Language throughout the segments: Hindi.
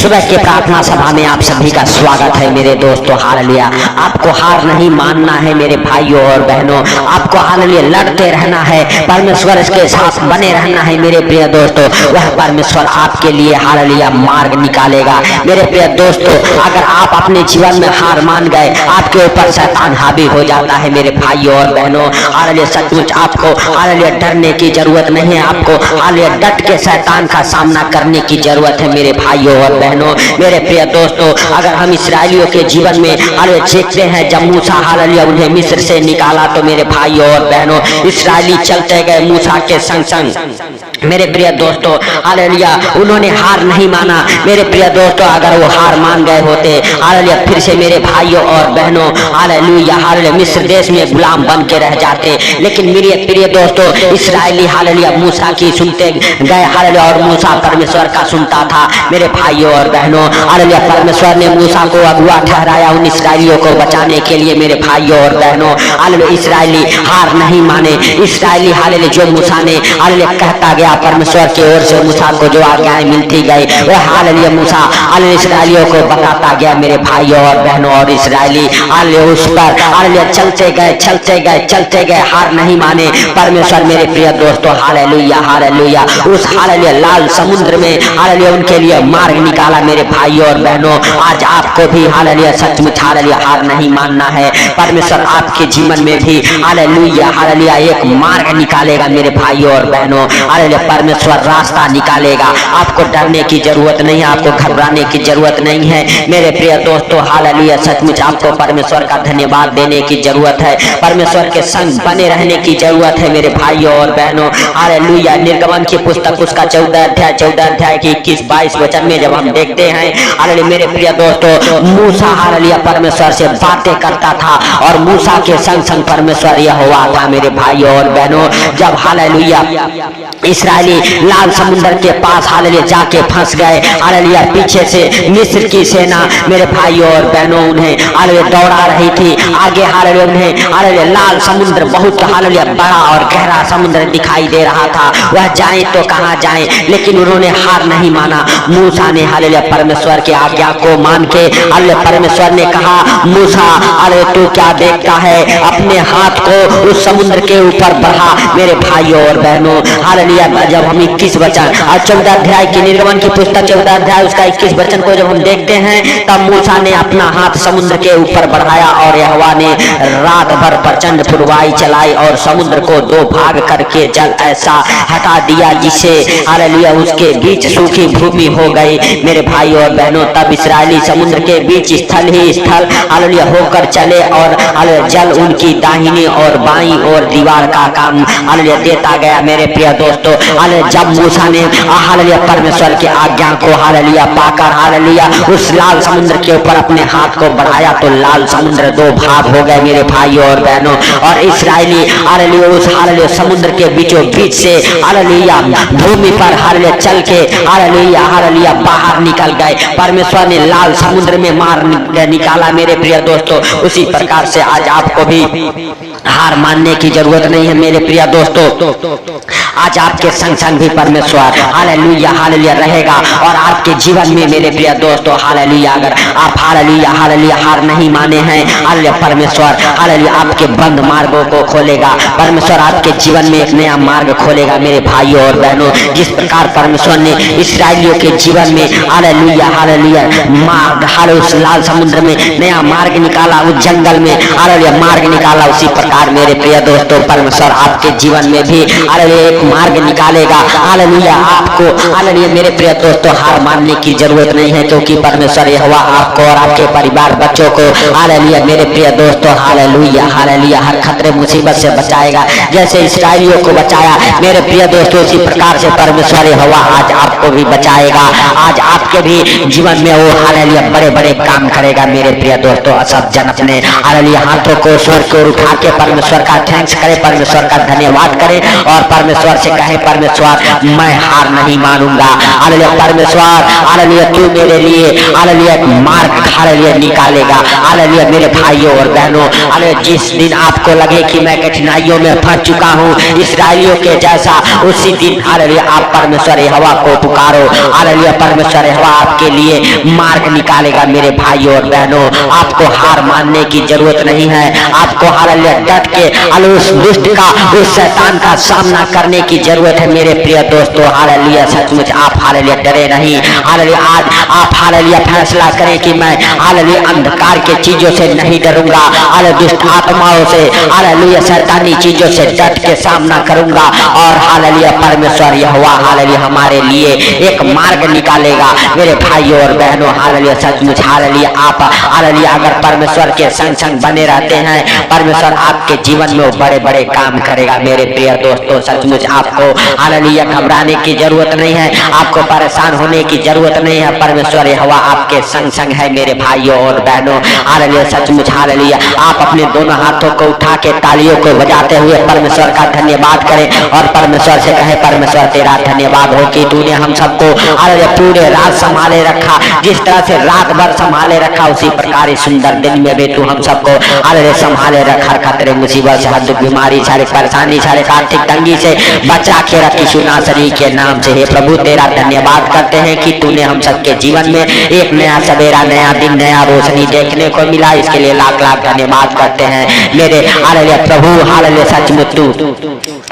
सुबह के प्रार्थना सभा में आप सभी का स्वागत है मेरे दोस्तों। हालेलुया। आपको हार नहीं मानना है मेरे भाइयों और बहनों, आपको हालेलुया लड़ते रहना है, परमेश्वर के साथ बने रहना है मेरे प्रिय दोस्तों। वह परमेश्वर आपके लिए हालेलुया मार्ग निकालेगा मेरे प्रिय दोस्तों। अगर आप अपने जीवन में हार मान गए, आपके ऊपर शैतान हावी हो जाता है मेरे भाइयों और बहनों। हालेलुया सचमुच आपको हालेलुया डरने की जरूरत नहीं है, आपको हालेलुया डट के शैतान का सामना करने की जरूरत है मेरे भाइयों और बहनों। मेरे प्रिय दोस्तों, अगर हम इस्राएलियों के जीवन में हालेलुया देखते हैं, जब मूसा हालेलुया उन्हें मिस्र से निकाला तो मेरे भाइयों और बहनों इस्राएली चलते गए मूसा के संग संग। मेरे प्रिय दोस्तों हालेलुया उन्होंने हार नहीं माना मेरे प्रिय दोस्तों। अगर वो हार मान गए होते हालेलुया फिर से मेरे भाइयों और बहनों हालेलुया हालेलुया मिस्र देश में गुलाम बन के रह जाते। लेकिन मेरे प्रिय दोस्तों इस्राएली हालेलुया मूसा की सुनते गए हालेलुया, और मूसा परमेश्वर का सुनता था मेरे भाइयों और बहनों। हालेलुया परमेश्वर ने मूसा को अगुआ ठहराया उन इस्राएलियों को बचाने के लिए मेरे भाइयों और बहनों। हालेलुया इस्राएली हार नहीं माने। इस्राएली हालेलुया जो मूसा ने हालेलुया कहता गया, परमेश्वर की ओर से मूसा को जो आज्ञाएं मिलती गई वह हालेलुया मूसा हालेलुया इस्राएलियों को बताता गया मेरे भाइयों और बहनों। और इस्राएली हालेलुया उस पर हालेलुया चलते गए, हार नहीं माने परमेश्वर। मेरे प्रिय दोस्तों हालेलुया हालेलुया उस हालेलुया लाल समुद्र में हालेलुया उनके लिए मार्ग निकाला मेरे भाइयों और बहनों। आज आपको भी हालेलुया सचमुच हालेलुया हार नहीं मानना है। परमेश्वर आपके जीवन में भी हालेलुया हालेलुया एक मार्ग निकालेगा मेरे भाइयों और बहनों। हालेलुया परमेश्वर रास्ता निकालेगा। आपको डरने की जरूरत नहीं है, आपको घबराने की जरूरत नहीं है मेरे प्रिय दोस्तों। हालेलुया सचमुच आपको परमेश्वर का धन्यवाद देने की जरूरत है, परमेश्वर के संग बने रहने की जरूरत है मेरे भाइयों और बहनों। हालेलुया निर्गमन की पुस्तक उसका 14 अध्याय की 21-22 वचन में जब हम देखते हैं हालेलुया मेरे प्रिय दोस्तों मूसा हालेलुया परमेश्वर से बातें करता था और मूसा के संग संग परमेश्वर यहोवा था मेरे भाइयों और बहनों। जब हालेलुया इस्राएली लाल समुद्र के पास हालेलुया जाके फंस गए, हालेलुया पीछे से मिस्र की सेना मेरे भाइयों और बहनों उन्हें हालेलुया दौड़ा रही थी। आगे हालेलुया उन्हें हालेलुया लाल समुद्र बहुत हालेलुया बड़ा और गहरा समुद्र दिखाई दे रहा था। वह जाए तो कहां जाए, लेकिन उन्होंने हार नहीं माना। मूसा ने हालेलुया परमेश्वर की आज्ञा को मान के हालेलुया परमेश्वर ने कहा मूसा हालेलुया तू क्या देखता है, अपने हाथ को उस समुद्र के ऊपर बढ़ा मेरे भाइयों और बहनों। हालेलुया जब हम 21 वचन और 14 अध्याय की निर्गमन की पुस्तक 14 अध्याय उसका 21 वचन को जब हम देखते हैं तब मूसा ने अपना हाथ समुद्र के ऊपर बढ़ाया और यहोवा ने रात भर प्रचंड पुरवाई चलाई और समुद्र को 2 भाग करके जल ऐसा हटा दिया जिससे हालेलुया उसके बीच सूखी भूमि हो गई मेरे भाइयों और बहनों। तब इस्राएली समुद्र के बीच स्थल ही स्थल हालेलुया होकर चले और हालेलुया जल उनकी दाहिनी और बाईं और दीवार का काम हालेलुया देता गया मेरे प्रिय दोस्तों। हालेलुया जब मूसा ने हालेलुया परमेश्वर की आज्ञा को हालेलुया पाकर हालेलुया उस लाल समुद्र के ऊपर अपने हाथ को बढ़ाया तो लाल समुद्र 2 भाग हो गए मेरे भाइयों और बहनों। और इस्राएली हालेलुया उस हालेलुया समुद्र के बीचों बीच से हालेलुया भूमि पर हालेलुया चल के हालेलुया हालेलुया बाहर निकल गए। परमेश्वर ने लाल समुद्र में मार निकाला मेरे प्रिय दोस्तों। उसी प्रकार से आज आपको भी हार मानने की जरूरत नहीं है मेरे प्रिय दोस्तों। आज आपके संग संग भी परमेश्वर हालेलुया हालेलुया रहेगा और आपके जीवन में मेरे प्रिय दोस्तों हालेलुया अगर आप हालेलुया हालेलुया हार नहीं माने हैं हालेलुया परमेश्वर हालेलुया आपके बंद मार्गों को खोलेगा। परमेश्वर आपके जीवन में एक नया मार्ग खोलेगा मेरे भाइयों और बहनों। जिस प्रकार परमेश्वर ने इस्राएलियों के जीवन में हालेलुया हालेलुया मार्ग उस लाल समुद्र में नया मार्ग निकाला, उस जंगल में हालेलुया मार्ग निकाला, उसी प्रकार मेरे प्रिय दोस्तों परमेश्वर आपके जीवन में भी हालेलुया एक मार्ग निकालेगा। हालेलुया आपको हालेलुया मेरे प्रिय दोस्तों हार मानने की जरूरत नहीं है, क्योंकि परमेश्वर यहोवा आपको और आपके परिवार बच्चों को हालेलुया मेरे प्रिय दोस्तों हालेलुया हालेलुया हर खतरे मुसीबत से बचाएगा। जैसे इस्राएलियों को बचाया मेरे प्रिय दोस्तों उसी प्रकार से परमेश्वर यहोवा आज आपको भी बचाएगा। आज आपके भी जीवन में वो हालेलुया बड़े बड़े काम करेगा मेरे प्रिय दोस्तों। सब जन अपने हालेलुया हाथों को स्वर्ग को उठा के परमेश्वर का थैंक्स करें, परमेश्वर का धन्यवाद करें और परमेश्वर से कहें परमेश्वर मैं हार नहीं मानूंगा। हालेलुया परमेश्वर, हालेलुया तू मेरे लिए हालेलुया मार्ग हालेलुया निकालेगा। हालेलुया मेरे भाइयों और बहनों, हालेलुया जिस दिन आपको लगे कि मैं कठिनाइयों में फंस चुका हूँ इस्राएलियों के जैसा, उसी दिन हालेलुया आप परमेश्वर यहोवा को पुकारो। हालेलुया परमेश्वर यहोवा आपके लिए मार्ग निकालेगा। मेरे भाइयों और बहनों, आपको हार मानने की जरूरत नहीं है। आपको हालेलुया डट के उस दुष्ट का, उस शैतान का सामना करने की जरूरत है। मेरे प्रिय दोस्तों हालेलुया सचमुच आप हालेलुया डरे नहीं। हालेलुया आज आप हालेलुया फैसला करें कि मैं हालेलुया अंधकार के चीजों से नहीं डरूंगा, हालेलुया दुष्ट आत्माओं से, हालेलुया शैतानी चीजों से डट के सामना करूंगा और हालेलुया परमेश्वर यहोवा हालेलुया हमारे लिए एक मार्ग निकालेगा। मेरे भाइयों और बहनों हालेलुया सचमुच हालेलुया आप हालेलुया अगर परमेश्वर के संग संग बने रहते हैं, परमेश्वर आपके जीवन में बड़े बड़े काम करेगा। मेरे प्रिय दोस्तों सचमुच आपको हालेलुया घबराने की जरूरत नहीं है, आपको परेशान होने की जरूरत नहीं है। परमेश्वर यहोवा आपके संग संग है। मेरे भाइयों और बहनों हालेलुया सचमुच हालेलुया आप अपने दोनों हाथों को उठा के तालियों को बजाते हुए परमेश्वर का धन्यवाद करें और परमेश्वर से कहें परमेश्वर तेरा धन्यवाद हो कि तूने हम सबको हालेलुया पूरे रात संभाले रखा। जिस तरह से रात भर संभाले रखा उसी प्रकार सुंदर दिन में भी तू हम सबको हालेलुया संभाले रखा। खतरे मुसीबत से, हर दुख बीमारी, सारी परेशानी, सारे आर्थिक तंगी से बचा के रखी सुनासरी के नाम से। हे प्रभु तेरा धन्यवाद करते हैं कि तूने हम सबके जीवन में एक नया सवेरा, नया दिन, नया रोशनी देखने को मिला। इसके लिए लाख लाख धन्यवाद करते हैं मेरे हालेलुया प्रभु। हालेलुया सचमुच तू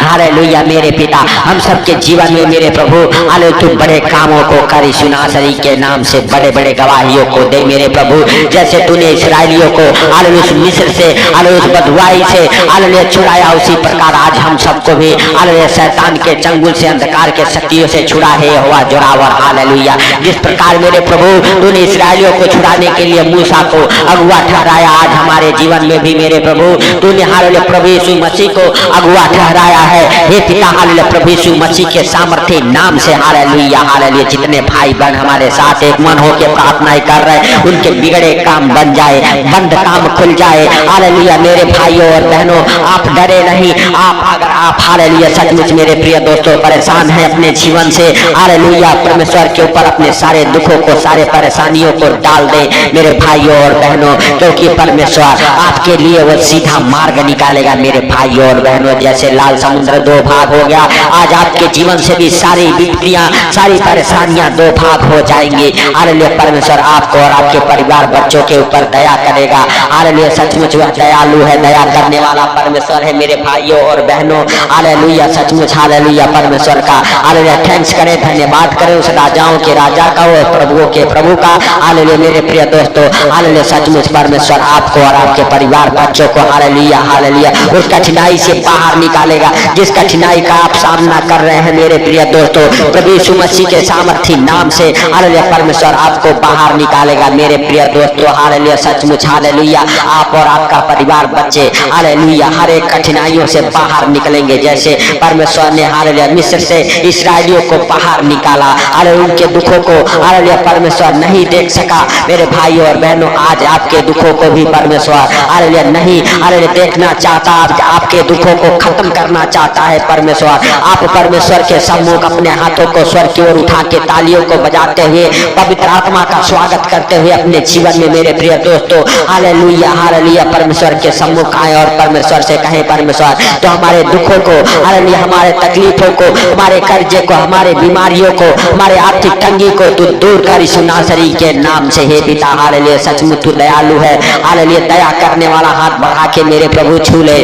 हालेलुया मेरे पिता हम सबके जीवन में मेरे प्रभु हालेलुया तू बड़े कामों को करी सुनासरी के नाम से, बड़े बड़े गवाहियों को दे मेरे प्रभु। जैसे तूने इस्राएलियों को हालेलुया मिस्र से हालेलुया बदवाई से हालेलुया छुड़ाया, उसी प्रकार आज हम सबको भी हालेलुया शैतान के चंगुल से, अंधकार के शक्तियों से छुड़ा है हुआ जोरावर। हालेलुया जिस प्रकार मेरे प्रभु तूने इस्राएलियों को छुड़ाने के लिए मूसा को अगुआ ठहराया, आज हमारे जीवन में भी मेरे प्रभु तूने हालेलुया प्रभु यीशु मसीह को अगुआ ठहराया है। हे पिता हालेलुया प्रभु यीशु मसीह के सामर्थ्य नाम से हालेलुया हालेलुया जितने भाई बहन हमारे साथ एक मन होकर प्रार्थनाएं कर रहे हैं उनके बिगड़े काम बन जाए, बंद काम खुल जाए। हालेलुया मेरे भाइयों और बहनों आप डरे नहीं। आप अगर आप हालेलुया सचमुच मेरे प्रिय दोस्तों परेशान हैं अपने जीवन से, हालेलुया परमेश्वर के ऊपर अपने सारे दुखों को, सारे परेशानियों को डाल दे मेरे भाइयों और बहनों, क्योंकि परमेश्वर आपके लिए वो सीधा मार्ग निकालेगा। मेरे भाइयों और बहनों जैसे लाल समुद्र दो भाग हो गया, आज आपके जीवन से भी सारी विपत्तियां, सारी परेशानियां दो भाग हो जाएंगी। हालेलुया परमेश्वर आपको और आपके परिवार बच्चों के ऊपर दया करेगा। हालेलुया सचमुच वह दयालु है, दया करने वाला परमेश्वर है। मेरे भाइयों और बहनों हालेलुया सचमुच हालेलुया परमेश्वर का हालेलुया थैंक्स करें, धन्यवाद करें उस राजाओं के राजा का और प्रभुओं के प्रभु का। हालेलुया मेरे प्रिय दोस्तों हालेलुया सचमुच परमेश्वर आपको और आपके परिवार बच्चों को हालेलुया हालेलुया उस कठिनाई से बाहर निकालेगा जिस कठिनाई का आप सामना कर रहे हैं। मेरे प्रिय दोस्तों प्रभु यीशु मसीह के सामर्थ्य नाम से हालेलुया परमेश्वर आपको बाहर निकालेगा। मेरे प्रिय दोस्तों हालेलुया सचमुच हालेलुया आप और आपका परिवार बच्चे हालेलुया हर एक कठिनाइयों से बाहर निकलेंगे। जैसे परमेश्वर ने हालेलुया मिस्र से इस्राएलियों को बाहर निकाला, हालेलुया उनके दुखों को हालेलुया परमेश्वर नहीं देख सका। मेरे भाइयों और बहनों आज आपके दुखों को भी परमेश्वर हालेलुया नहीं हालेलुया देखना चाहता, आपके दुखों को खत्म करना चाहता है परमेश्वर। आप परमेश्वर के सम्मुख अपने हाथों को स्वर्ग की ओर उठा के तालियों को बजाते हुए पवित्र आत्मा का स्वागत करते हुए अपने जीवन में मेरे प्रिय दोस्तों हालेलुया हालेलुया परमेश्वर के सम्मुख आए और परमेश्वर से कहें परमेश्वर तो हमारे दुखों को हालेलुया, हमारे तकलीफों को, हमारे कर्जे को, हमारे बीमारियों को, हमारे आर्थिक तंगी को तू दूर कर सुनासरी के नाम से। हे पिता हालेलुया सचमुच तू दयालु है, हालेलुया दया करने वाला हाथ बढ़ा के मेरे प्रभु छू ले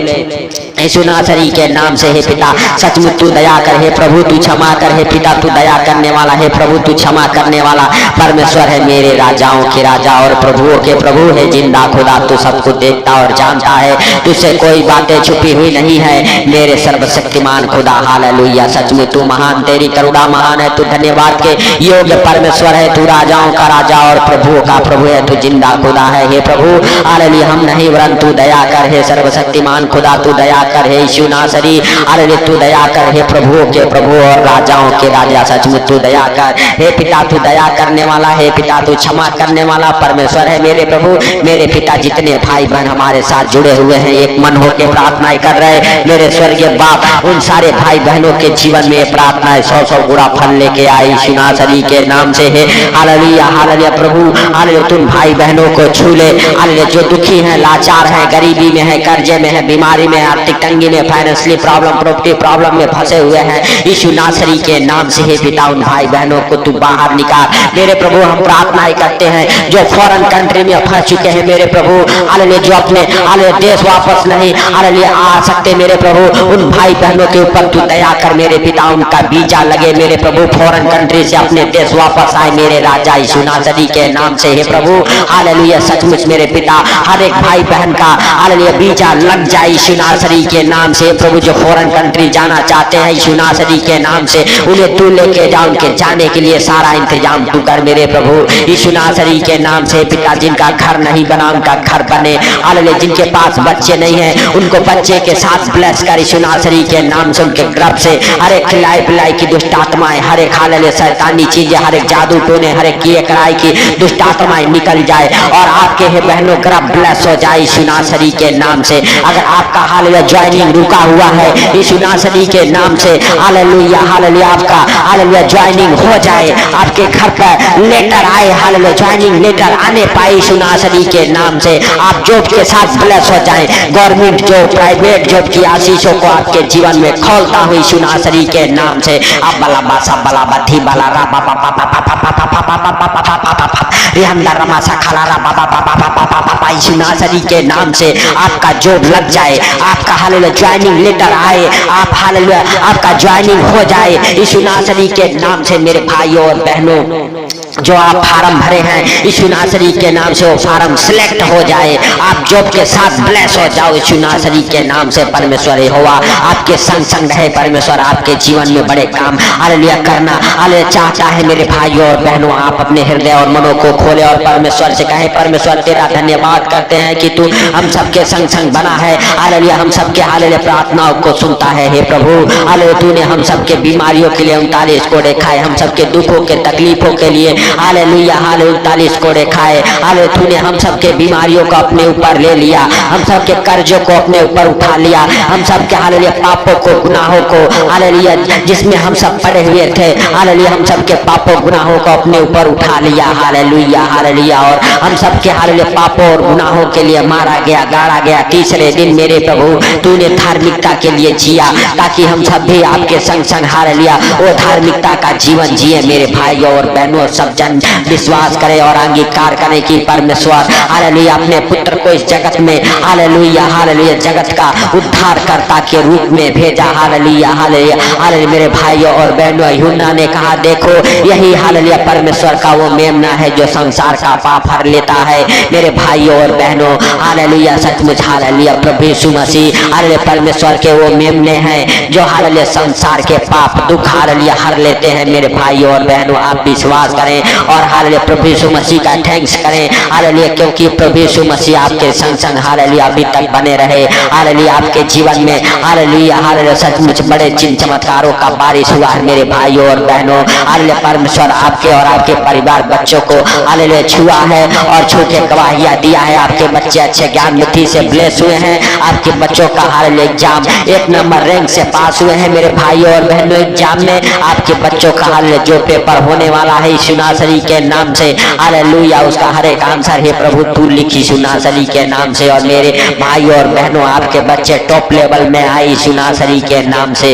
सुनासरी के नाम से। हे पिता सचमुच तू दया कर, हे प्रभु तू क्षमा कर, हे पिता तू दया करने वाला, हे प्रभु तू क्षमा करने वाला परमेश्वर है। मेरे राजाओं के राजा और प्रभुओं के प्रभु है, जिंदा खुदा तू सब कुछ देखता और जानता है, तुझसे कोई बातें छुपी हुई नहीं है। मेरे सर्वशक्तिमान खुदा हालेलुया सचमुच तू महान, तेरी करुणा महान है, तू धन्यवाद के योग्य परमेश्वर है, तू राजाओं का राजा और प्रभुओं का प्रभु है, तू जिंदा खुदा है। हे प्रभु हालेलुया हम नहीं वरन तू दया कर, हे सर्वशक्तिमान खुदा तू दया कर, हे यीशु नासरी हालेलुया तू दया कर, हे प्रभुओं के प्रभु और राजाओं के राजा सचमुच तू दया कर। हे पिता तू दया करने वाला, हे पिता तू क्षमा करने वाला परमेश्वर है मेरे प्रभु। मेरे पिता जितने भाई बहन हमारे साथ जुड़े हुए हैं एक मन होकर प्रार्थनाएं कर रहे, मेरे स्वर्गीय बाप उन सारे भाई बहनों के जीवन में प्रार्थनाएं 100 गुना फल लेके आई यीशु नासरी के नाम से है। हालेलुया हालेलुया प्रभु हालेलुया तुम भाई बहनों को छू ले, हालेलुया जो दुखी हैं, लाचार हैं, गरीबी में है, कर्जे में है, बीमारी में, आर्थिक तंगी में, फाइनेंशियली प्रॉब्लम, प्रॉपर्टी प्रॉब्लम में फंसे हुए हैं यीशु नासरी के नाम से है पिता उन भाई बहनों को तू बाहर निकाल मेरे प्रभु। हम प्रार्थनाएं करते हैं जो फॉरेन कंट्री में फंस चुके हैं मेरे प्रभु, हालेलुया जो अपने हालेलुया देश वापस नहीं हालेलुया आ सकते मेरे प्रभु, उन भाई बहनों के ऊपर तू दया कर मेरे पिता, उनका वीजा लगे मेरे प्रभु, फॉरेन कंट्री से अपने देश वापस आए मेरे राजा यीशु नासरी के नाम से है प्रभु। हालेलुया सचमुच मेरे पिता हर एक भाई बहन का हालेलुया वीजा लग जाए यीशु नासरी के नाम से प्रभु। जो फॉरेन कंट्री जाना चाहते हैं यीशु नासरी के नाम से उन्हें तू लेके जा, उनके जाने के लिए सारा इंतजाम तू कर मेरे प्रभु यीशु नासरी के नाम से पिता। जिनका घर नहीं बना उनका घर बने, हालेलुया जिनके पास बच्चे नहीं है उनको बच्चे के साथ ब्लेस कर यीशु नासरी के नाम से। उनके गर्भ से हर एक खिलाई पिलाई की दुष्ट आत्माएं, हर एक हालेलुया शैतानी चीजें, हर एक जादू टोने, हर एक किए कराई की दुष्ट आत्माएं निकल जाए और आपके हे बहनों गर्भ ब्लेस हो जाए यीशु नासरी के नाम से। अगर आपका हालेलुया ज्वाइनिंग रुका हुआ है यीशु नासरी के नाम से हालेलुया हालेलुया आपका हालेलुया ज्वाइनिंग हो जाए, आपके घर पर लेटर आए, हालेलुया ज्वाइनिंग लेटर आने पाए यीशु नासरी के नाम से। आप जॉब के साथ ब्लेस हो जाए, गवर्नमेंट जॉब, प्राइवेट जॉब की आशीषों को आपके जीवन में खोलता हुई यीशु नासरी के नाम से। अब बला बासा बला बथी बला रा बा बा बा बा बा बा बा बा बा बा बा बा बा बा रिहंदा रमासा खला रा बा बा बा बा बा बा बा यीशु नासरी के नाम से आपका जॉब लग जाए, आपका हालेलुया ज्वाइनिंग लेटर आए, आप हालेलुया आपका ज्वाइनिंग हो जाए यीशु नासरी के नाम से। मेरे भाइयों और बहनों जो आप फार्म भरे हैं यीशु नासरी के नाम से वो फार्म सिलेक्ट हो जाए, आप जॉब के साथ ब्लेस हो जाओ यीशु नासरी के नाम से। परमेश्वर यहोवा आपके संग संग रहे, परमेश्वर आपके जीवन में बड़े काम हालेलुया करना हालेलुया चाहता है। मेरे भाइयों और बहनों आप अपने हृदय और मनों को खोले और परमेश्वर से कहें, परमेश्वर तेरा धन्यवाद करते हैं कि तू हम सबके संग संग बना है, हालेलुया हम सबके हालेलुया प्रार्थनाओं को सुनता है। हे प्रभु हालेलुया तूने हम सबके बीमारियों के लिए 39 को देखा है, हम सबके दुखों के तकलीफों के लिए हालेलुया हालेलुया 39 को देखा है, हालेलुया तूने हम सबके बीमारियों को अपने ऊपर ले लिया, हम सबके कर्जों को अपने ऊपर उठा लिया, हम सबके हालेलुया पापों को गुनाहों को हालेलुया जिसमें हम सब पड़े हुए थे, हालेलुया हम सबके पापों गुनाहों को अपने ऊपर उठा लिया, हालेलुया हालेलुया। और हम सबके हालेलुया पापों और गुनाहों के लिए मारा गया, गाड़ा गया, तीसरे दिन मेरे प्रभु तूने धार्मिकता के लिए जिया ताकि हम सब भी आपके संग संग हालेलुया वो धार्मिकता का जीवन जिए। मेरे भाइयों और बहनों सब जन विश्वास करे और अंगीकार करे कि परमेश्वर हालेलुया अपने पुत्र को इस जगत में हालेलुया हालेलुया जगत का उद्धारकर्ता के रूप में भेजा, हालेलुया हालेलुया हालेलुया। मेरे भाइयों और बहनों यूहन्ना ने कहा देखो यही हालेलुया परमेश्वर का वो मेमना है जो संसार का पाप हर लेता है। मेरे भाइयों और बहनों हालेलुया सचमुच हालेलुया प्रभु यीशु मसीह हालेलुया परमेश्वर के वो मेमने हैं जो हालेलुया संसार के पाप दुख हालेलुया हर लेते हैं। मेरे भाइयों और बहनों आप विश्वास करें और हालेलुया प्रभु यीशु मसीह का थैंक्स करें हालेलुया क्योंकि प्रभु यीशु मसीह आपके संग संग हालेलुया अभी तक बने रहे, हालेलुया आपके जीवन में हालेलुया हालेलुया सचमुच बड़े चिन्ह चमत्कारों का बारिश हुआ है। मेरे भाइयों और बहनों हालेलुया परमेश्वर आपके और आपके परिवार बच्चों को हालेलुया छुआ है और छू के गवाहियां दिया है। आपके बच्चे अच्छे ज्ञान बुद्धि से ब्लेस हुए हैं, आपके बच्चों का हालेलुया एग्जाम 1 नंबर रैंक से पास हुए हैं। मेरे भाइयों और बहनों एग्जाम में आपके बच्चों का हालेलुया जो पेपर होने वाला है यीशु नासरी के नाम से हालेलुया उसका हर एक आंसर है प्रभु तू लिखी यीशु नासरी के नाम से। और मेरे भाइयों और बहनों आपके बच्चे टॉप लेवल में आए यीशु नासरी के नाम से,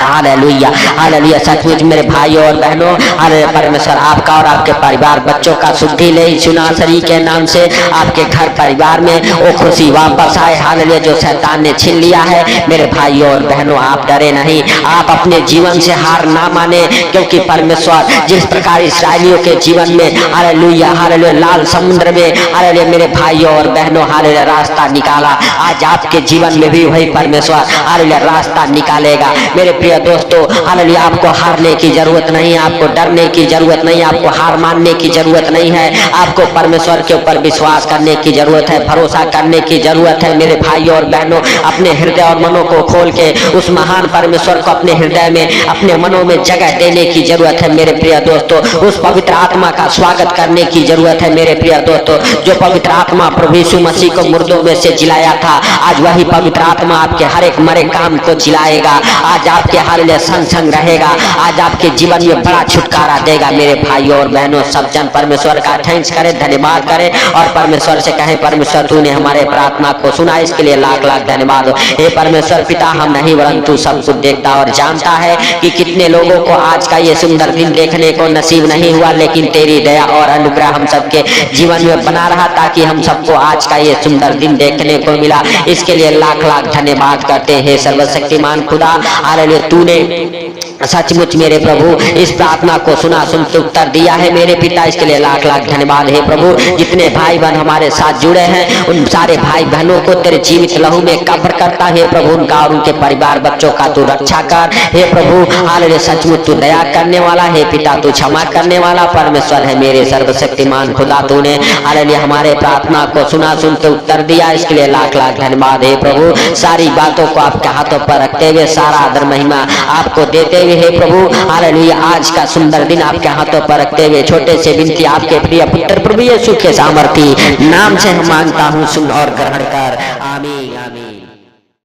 हालेलुया हालेलुया सचमुच मेरे भाइयों और बहनों हालेलुया परमेश्वर आपका और आपके परिवार बच्चों का शुद्धि ले यीशु नासरी के नाम से। आपके घर परिवार में वो खुशी वापस आए हालेलुया जो शैतान ने छीन लिया है। मेरे भाइयों और बहनों आप डरे नहीं, आप अपने जीवन से हार ना माने क्योंकि परमेश्वर जिस प्रकार इस इसराइलियों के जीवन में हालेलुया हालेलुया लाल समुद्र में हालेलुया मेरे भाइयों और बहनों हालेलुया रास्ता निकाला। आज आपके जीवन में भी वही परमेश्वर हालेलुया रास्ता निकालेगा। मेरे प्रिय दोस्तों हालेलुया आपको हारने की जरूरत नहीं, आपको डरने की जरूरत नहीं, आपको हार मानने की जरूरत नहीं है। आपको परमेश्वर के ऊपर विश्वास करने की जरूरत है, भरोसा करने की जरूरत है। मेरे भाइयों और बहनों अपने हृदय और मनों को खोल के उस महान परमेश्वर को अपने हृदय में अपने मनों में जगह देने की जरूरत है। मेरे प्रिय दोस्तों उस पवित्र आत्मा का स्वागत करने की जरूरत है। मेरे प्रिय दोस्तों जो पवित्र आत्मा प्रभु यीशु मसीह को मुर्दों में से जिलाया था, आज वही पवित्र आत्मा आपके हर एक मरे काम को जिलाएगा। आज आपके हालेलुया संग संग रहेगा। आज आपके जीवन में बड़ा छुटकारा देगा। मेरे भाइयों और बहनों सब जन परमेश्वर का थैंक्स करें, धन्यवाद करें और परमेश्वर से कहें परमेश्वर तूने हमारे प्रार्थना को सुना, इसके लिए लाख लाख धन्यवाद हो। हे परमेश्वर पिता हम नहीं परंतु सब कुछ देखता और जानता है कि कितने लोगों को आज का ये सुंदर दिन देखने को नसीब नहीं हुआ, लेकिन तेरी दया और अनुग्रह हम सबके जीवन में बना रहा ताकि हम सबको आज का ये सुंदर दिन देखने को मिला। इसके लिए लाख लाख धन्यवाद करते हैं सर्वशक्तिमान खुदा। हालेलुया तूने सचमुच मेरे प्रभु इस प्रार्थना को सुना, सुन के उत्तर दिया है मेरे पिता, इसके लिए लाख लाख धन्यवाद है प्रभु। जितने भाई बहन हमारे साथ जुड़े हैं उन सारे भाई बहनों को तेरे जीवित लहू में कब्र करता है प्रभु, उनका और उनके परिवार बच्चों का तू रक्षा कर। हे प्रभु हालेलुया सचमुच तू दया करने वाला है पिता, तू क्षमा करने वाला परमेश्वर है मेरे सर्वशक्तिमान खुदा। तूने हालेलुया हमारे प्रार्थना को सुना, सुन के उत्तर दिया, इसके लिए लाख लाख धन्यवाद है प्रभु। सारी बातों को आपके हाथों पर रखते हुए सारा आदर महिमा आपको देते हुए हे प्रभु हालेलुया आज का सुंदर दिन आपके हाथों पर रखते हुए छोटे से विनती आपके प्रिय पुत्र प्रभु यीशु के सामर्थी नाम से हम मांगता हूँ, सुन और ग्रहण कर।